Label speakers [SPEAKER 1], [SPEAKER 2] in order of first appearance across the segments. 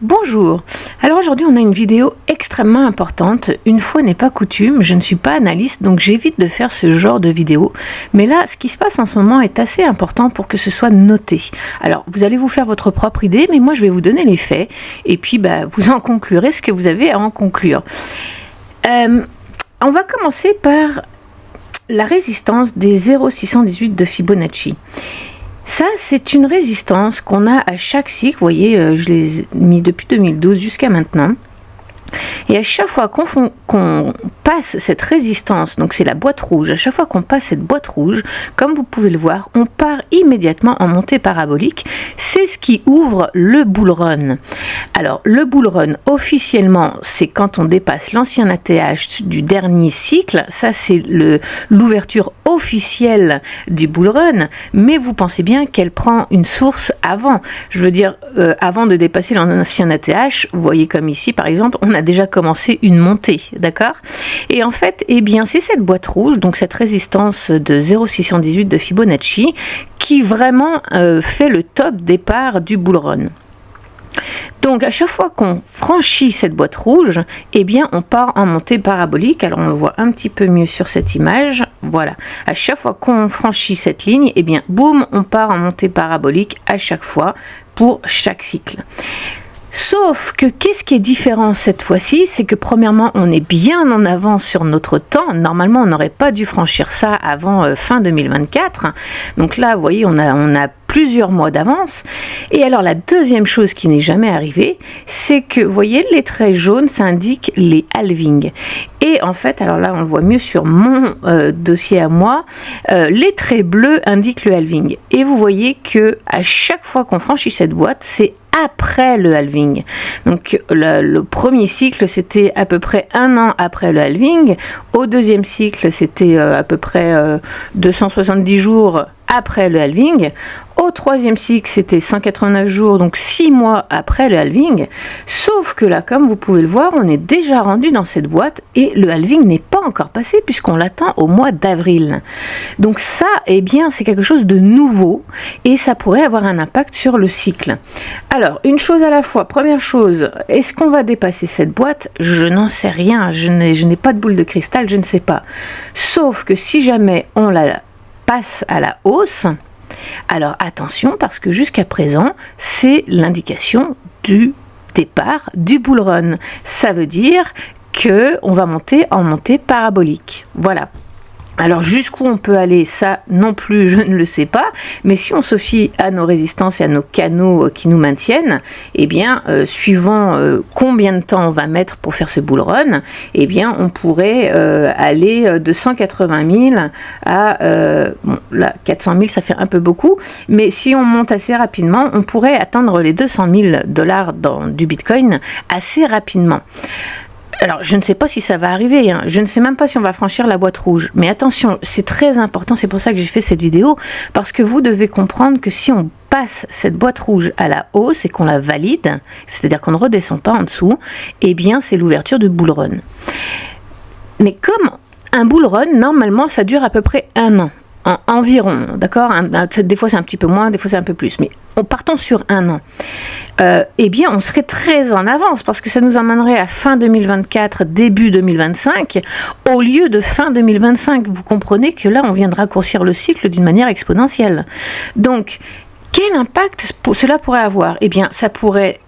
[SPEAKER 1] Bonjour, alors aujourd'hui on a une vidéo extrêmement importante. Une fois n'est pas coutume, je ne suis pas analyste donc j'évite de faire ce genre de vidéo. Mais là, ce qui se passe en ce moment est assez important pour que ce soit noté. Alors vous allez vous faire votre propre idée, mais moi je vais vous donner les faits et puis vous en conclurez ce que vous avez à en conclure. On va commencer par la résistance des 0,618 de Fibonacci. Ça, c'est une résistance qu'on a à chaque cycle. Vous voyez, je l'ai mis depuis 2012 jusqu'à maintenant. Et à chaque fois qu'on passe cette résistance, donc c'est la boîte rouge, à chaque fois qu'on passe cette boîte rouge, comme vous pouvez le voir, on part immédiatement en montée parabolique. C'est ce qui ouvre le bull run. Alors, le bull run, officiellement, c'est quand on dépasse l'ancien ATH du dernier cycle. Ça, c'est l'ouverture officielle du bull run. Mais vous pensez bien qu'elle prend une source avant. Je veux dire, avant de dépasser l'ancien ATH, vous voyez comme ici, par exemple, on a déjà commencé une montée, d'accord? Et en fait, eh bien, c'est cette boîte rouge, donc cette résistance de 0,618 de Fibonacci, qui vraiment fait le top départ du bull run. Donc à chaque fois qu'on franchit cette boîte rouge, eh bien on part en montée parabolique. Alors on le voit un petit peu mieux sur cette image. Voilà. À chaque fois qu'on franchit cette ligne, eh bien boum, on part en montée parabolique à chaque fois pour chaque cycle. Sauf que qu'est-ce qui est différent cette fois-ci, c'est que premièrement on est bien en avance sur notre temps. Normalement on n'aurait pas dû franchir ça avant fin 2024. Donc là vous voyez on a plusieurs mois d'avance. Et alors la deuxième chose qui n'est jamais arrivée, c'est que vous voyez les traits jaunes, ça indique les halvings. Et en fait, alors là on le voit mieux sur mon dossier à moi, les traits bleus indiquent le halving. Et vous voyez que à chaque fois qu'on franchit cette boîte, c'est après le halving. Donc le premier cycle c'était à peu près un an après le halving. Au deuxième cycle c'était à peu près 270 jours après le halving. Au troisième cycle, c'était 189 jours, donc 6 mois après le halving. Sauf que là, comme vous pouvez le voir, on est déjà rendu dans cette boîte et le halving n'est pas encore passé puisqu'on l'attend au mois d'avril. Donc ça, eh bien, c'est quelque chose de nouveau et ça pourrait avoir un impact sur le cycle. Alors, une chose à la fois. Première chose, est-ce qu'on va dépasser cette boîte? Je n'en sais rien. Je n'ai pas de boule de cristal, je ne sais pas. Sauf que si jamais on la passe à la hausse, alors attention parce que jusqu'à présent c'est l'indication du départ du bull run. Ça veut dire que on va monter en montée parabolique. Voilà. Alors jusqu'où on peut aller, ça non plus je ne le sais pas, mais si on se fie à nos résistances et à nos canaux qui nous maintiennent, eh bien suivant combien de temps on va mettre pour faire ce bull run, eh bien on pourrait aller de 180 000 à bon là 400 000 ça fait un peu beaucoup, mais si on monte assez rapidement, on pourrait atteindre les 200 000 $ du Bitcoin assez rapidement. Alors, je ne sais pas si ça va arriver, hein. Je ne sais même pas si on va franchir la boîte rouge. Mais attention, c'est très important, c'est pour ça que j'ai fait cette vidéo, parce que vous devez comprendre que si on passe cette boîte rouge à la hausse et qu'on la valide, c'est-à-dire qu'on ne redescend pas en dessous, eh bien, c'est l'ouverture du bull run. Mais comme un bull run, normalement, ça dure à peu près un an. Environ, d'accord? Des fois c'est un petit peu moins, des fois c'est un peu plus, mais en partant sur un an, eh bien on serait très en avance parce que ça nous emmènerait à fin 2024, début 2025, au lieu de fin 2025. Vous comprenez que là on vient de raccourcir le cycle d'une manière exponentielle. Donc quel impact cela pourrait avoir? Eh bien ça pourrait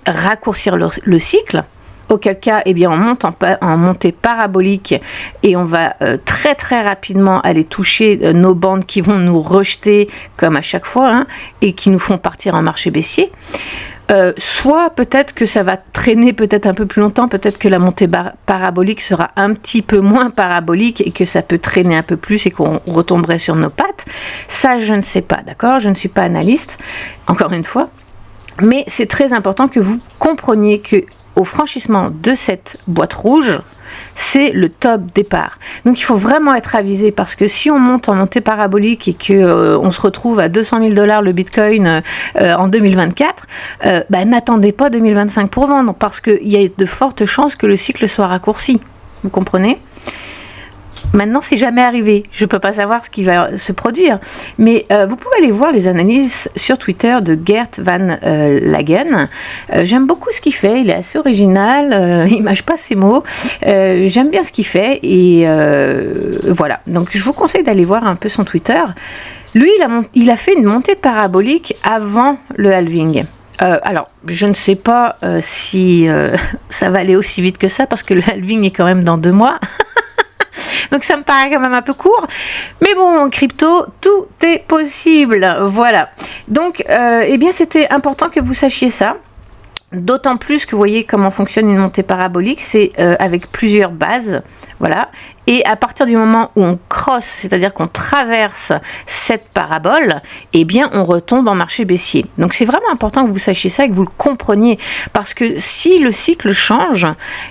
[SPEAKER 1] raccourcir le cycle. Auquel cas, eh bien, on monte en montée parabolique et on va très très rapidement aller toucher nos bandes qui vont nous rejeter comme à chaque fois hein, et qui nous font partir en marché baissier. Soit peut-être que ça va traîner peut-être un peu plus longtemps, peut-être que la montée parabolique sera un petit peu moins parabolique et que ça peut traîner un peu plus et qu'on retomberait sur nos pattes. Ça, je ne sais pas, d'accord? Je ne suis pas analyste, encore une fois. Mais c'est très important que vous compreniez que au franchissement de cette boîte rouge, c'est le top départ. Donc il faut vraiment être avisé parce que si on monte en montée parabolique et que on se retrouve à 200 000 $ le Bitcoin en 2024, n'attendez pas 2025 pour vendre parce qu'il y a de fortes chances que le cycle soit raccourci. Vous comprenez ? Maintenant, c'est jamais arrivé. Je ne peux pas savoir ce qui va se produire. Mais vous pouvez aller voir les analyses sur Twitter de Gert Van Lagen. J'aime beaucoup ce qu'il fait. Il est assez original. Il mâche pas ses mots. J'aime bien ce qu'il fait. Et voilà. Donc, je vous conseille d'aller voir un peu son Twitter. Lui, il a fait une montée parabolique avant le halving. Alors, je ne sais pas si ça va aller aussi vite que ça, parce que le halving est quand même dans 2 mois. Donc ça me paraît quand même un peu court. Mais bon, en crypto, tout est possible. Voilà. Donc, eh bien, c'était important que vous sachiez ça. D'autant plus que vous voyez comment fonctionne une montée parabolique, c'est avec plusieurs bases. Voilà. Et à partir du moment où on crosse, c'est-à-dire qu'on traverse cette parabole, eh bien, on retombe en marché baissier. Donc, c'est vraiment important que vous sachiez ça et que vous le compreniez. Parce que si le cycle change,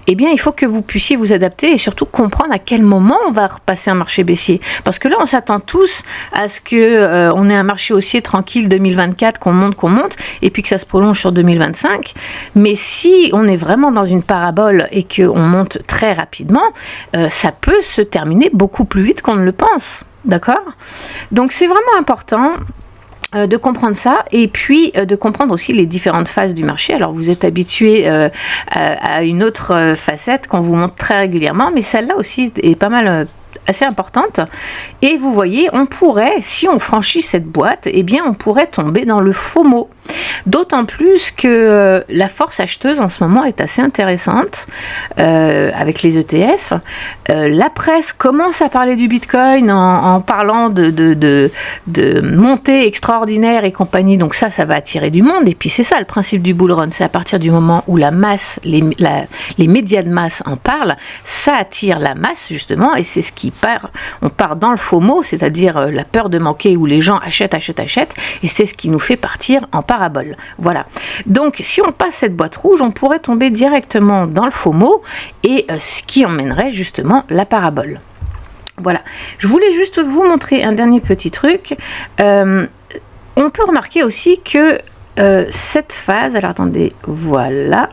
[SPEAKER 1] eh bien, il faut que vous puissiez vous adapter et surtout comprendre à quel moment on va repasser un marché baissier. Parce que là, on s'attend tous à ce que on ait un marché haussier tranquille 2024, qu'on monte, et puis que ça se prolonge sur 2025. Mais si on est vraiment dans une parabole et qu'on monte très rapidement, ça peut se terminer beaucoup plus vite qu'on ne le pense, d'accord ? Donc c'est vraiment important de comprendre ça et puis de comprendre aussi les différentes phases du marché. Alors vous êtes habitué à une autre facette qu'on vous montre très régulièrement, mais celle-là aussi est pas mal assez importante. Et vous voyez, on pourrait, si on franchit cette boîte, eh bien on pourrait tomber dans le FOMO. D'autant plus que la force acheteuse en ce moment est assez intéressante avec les ETF. La presse commence à parler du Bitcoin en parlant de montée extraordinaire et compagnie. Donc ça va attirer du monde. Et puis c'est ça le principe du bull run. C'est à partir du moment où la masse, les médias de masse en parlent, ça attire la masse justement. Et c'est ce qui part. On part dans le FOMO, c'est-à-dire la peur de manquer où les gens achètent. Et c'est ce qui nous fait partir en parabole. Voilà. Donc, si on passe cette boîte rouge, on pourrait tomber directement dans le FOMO et ce qui emmènerait justement la parabole. Voilà. Je voulais juste vous montrer un dernier petit truc. On peut remarquer aussi que cette phase, alors attendez, voilà.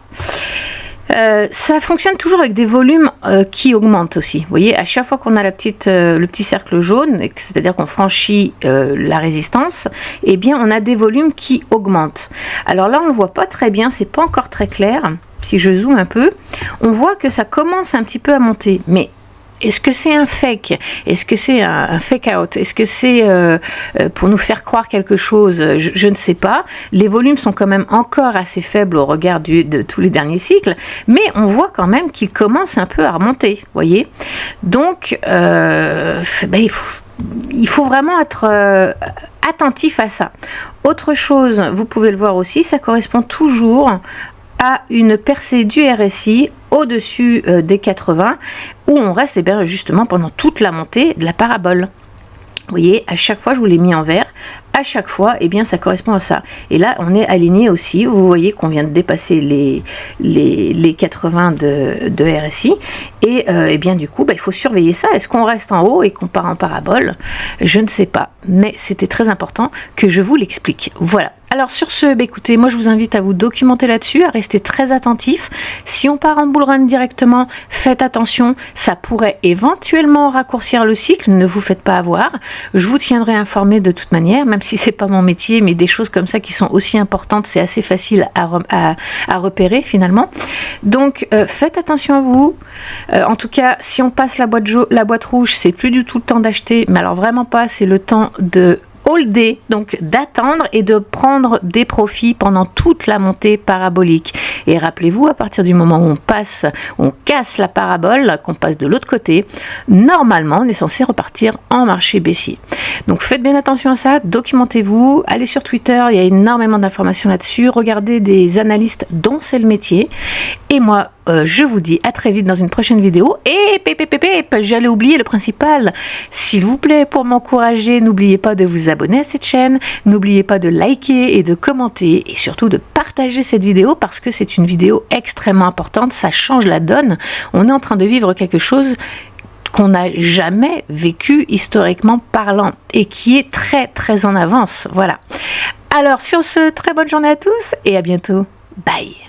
[SPEAKER 1] Ça fonctionne toujours avec des volumes qui augmentent aussi. Vous voyez, à chaque fois qu'on a le petit cercle jaune, c'est-à-dire qu'on franchit la résistance, eh bien, on a des volumes qui augmentent. Alors là, on ne le voit pas très bien, c'est pas encore très clair. Si je zoome un peu, on voit que ça commence un petit peu à monter. Mais est-ce que c'est un fake ? Est-ce que c'est un fake-out ? Est-ce que c'est pour nous faire croire quelque chose ? Je ne sais pas. Les volumes sont quand même encore assez faibles au regard de tous les derniers cycles, mais on voit quand même qu'ils commencent un peu à remonter, voyez ? Donc, il faut vraiment être attentif à ça. Autre chose, vous pouvez le voir aussi, ça correspond toujours à une percée du RSI au-dessus des 80, où on reste justement pendant toute la montée de la parabole. Vous voyez, à chaque fois, je vous l'ai mis en vert, à chaque fois, eh bien, ça correspond à ça. Et là, on est aligné aussi. Vous voyez qu'on vient de dépasser les 80 de RSI. Et eh bien, du coup, il faut surveiller ça. Est-ce qu'on reste en haut et qu'on part en parabole ? Je ne sais pas. Mais c'était très important que je vous l'explique. Voilà. Alors sur ce, écoutez, moi je vous invite à vous documenter là-dessus, à rester très attentif. Si on part en bull run directement, faites attention, ça pourrait éventuellement raccourcir le cycle, ne vous faites pas avoir. Je vous tiendrai informé de toute manière, même si c'est pas mon métier, mais des choses comme ça qui sont aussi importantes, c'est assez facile à repérer finalement. Donc faites attention à vous. En tout cas, si on passe la boîte rouge, c'est plus du tout le temps d'acheter, mais alors vraiment pas, c'est le temps de holder, donc d'attendre et de prendre des profits pendant toute la montée parabolique. Et rappelez-vous, à partir du moment où on casse la parabole, qu'on passe de l'autre côté, normalement, on est censé repartir en marché baissier. Donc faites bien attention à ça, documentez-vous, allez sur Twitter, il y a énormément d'informations là-dessus, regardez des analystes dont c'est le métier. Et moi, je vous dis à très vite dans une prochaine vidéo. Et j'allais oublier le principal. S'il vous plaît, pour m'encourager, n'oubliez pas de vous abonner à cette chaîne. N'oubliez pas de liker et de commenter. Et surtout de partager cette vidéo parce que c'est une vidéo extrêmement importante. Ça change la donne. On est en train de vivre quelque chose qu'on n'a jamais vécu historiquement parlant et qui est très très en avance. Voilà. Alors sur ce, très bonne journée à tous et à bientôt. Bye.